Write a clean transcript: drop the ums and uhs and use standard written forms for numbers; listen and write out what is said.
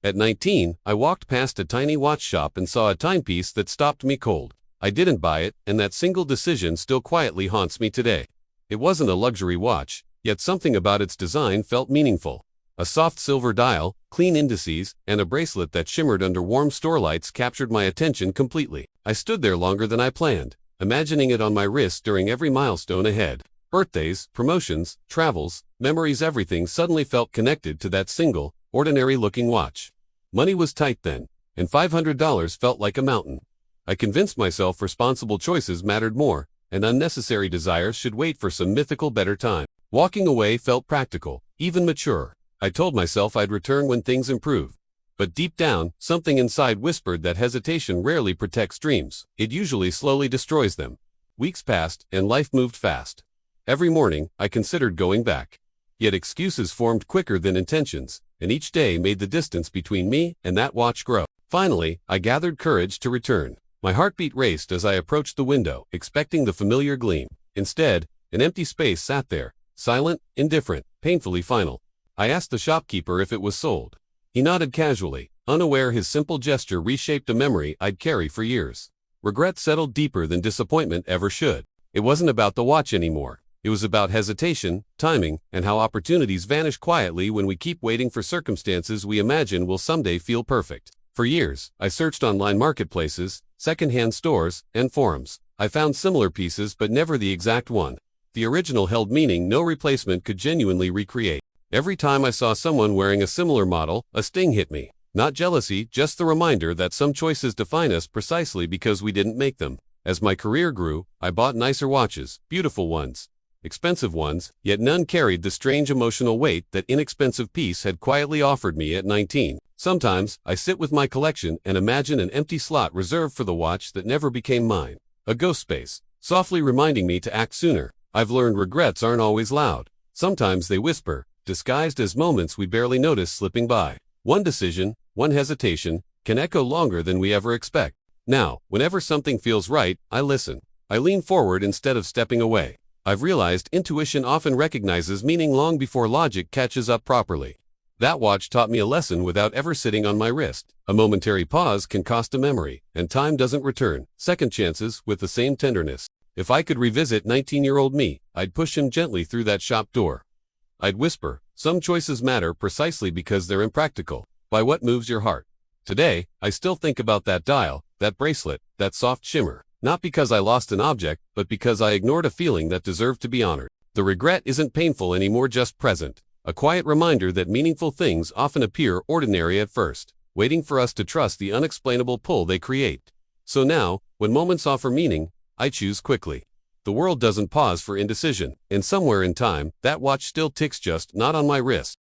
At 19, I walked past a tiny watch shop and saw a timepiece that stopped me cold. I didn't buy it, and that single decision still quietly haunts me today. It wasn't a luxury watch, yet something about its design felt meaningful. A soft silver dial, clean indices, and a bracelet that shimmered under warm store lights captured my attention completely. I stood there longer than I planned, imagining it on my wrist during every milestone ahead. Birthdays, promotions, travels, memories, everything suddenly felt connected to that single, ordinary-looking watch. Money was tight then, and $500 felt like a mountain. I convinced myself responsible choices mattered more, and unnecessary desires should wait for some mythical better time. Walking away felt practical, even mature. I told myself I'd return when things improved. But deep down, something inside whispered that hesitation rarely protects dreams. It usually slowly destroys them. Weeks passed, and life moved fast. Every morning, I considered going back. Yet excuses formed quicker than intentions, and each day made the distance between me and that watch grow. Finally, I gathered courage to return. My heartbeat raced as I approached the window, expecting the familiar gleam. Instead, an empty space sat there, silent, indifferent, painfully final. I asked the shopkeeper if it was sold. He nodded casually, unaware his simple gesture reshaped a memory I'd carry for years. Regret settled deeper than disappointment ever should. It wasn't about the watch anymore. It was about hesitation, timing, and how opportunities vanish quietly when we keep waiting for circumstances we imagine will someday feel perfect. For years, I searched online marketplaces, secondhand stores, and forums. I found similar pieces but never the exact one. The original held meaning no replacement could genuinely recreate. Every time I saw someone wearing a similar model, a sting hit me. Not jealousy, just the reminder that some choices define us precisely because we didn't make them. As my career grew, I bought nicer watches, beautiful ones, expensive ones, yet none carried the strange emotional weight that inexpensive piece had quietly offered me at 19. Sometimes, I sit with my collection and imagine an empty slot reserved for the watch that never became mine. A ghost space, softly reminding me to act sooner. I've learned regrets aren't always loud. Sometimes they whisper, disguised as moments we barely notice slipping by. One decision, one hesitation, can echo longer than we ever expect. Now, whenever something feels right, I listen. I lean forward instead of stepping away. I've realized intuition often recognizes meaning long before logic catches up properly. That watch taught me a lesson without ever sitting on my wrist. A momentary pause can cost a memory, and time doesn't return second chances with the same tenderness. If I could revisit 19-year-old me, I'd push him gently through that shop door. I'd whisper, some choices matter precisely because they're impractical. By what moves your heart? Today, I still think about that dial, that bracelet, that soft shimmer. Not because I lost an object, but because I ignored a feeling that deserved to be honored. The regret isn't painful anymore, just present. A quiet reminder that meaningful things often appear ordinary at first, waiting for us to trust the unexplainable pull they create. So now, when moments offer meaning, I choose quickly. The world doesn't pause for indecision, and somewhere in time, that watch still ticks, just not on my wrist.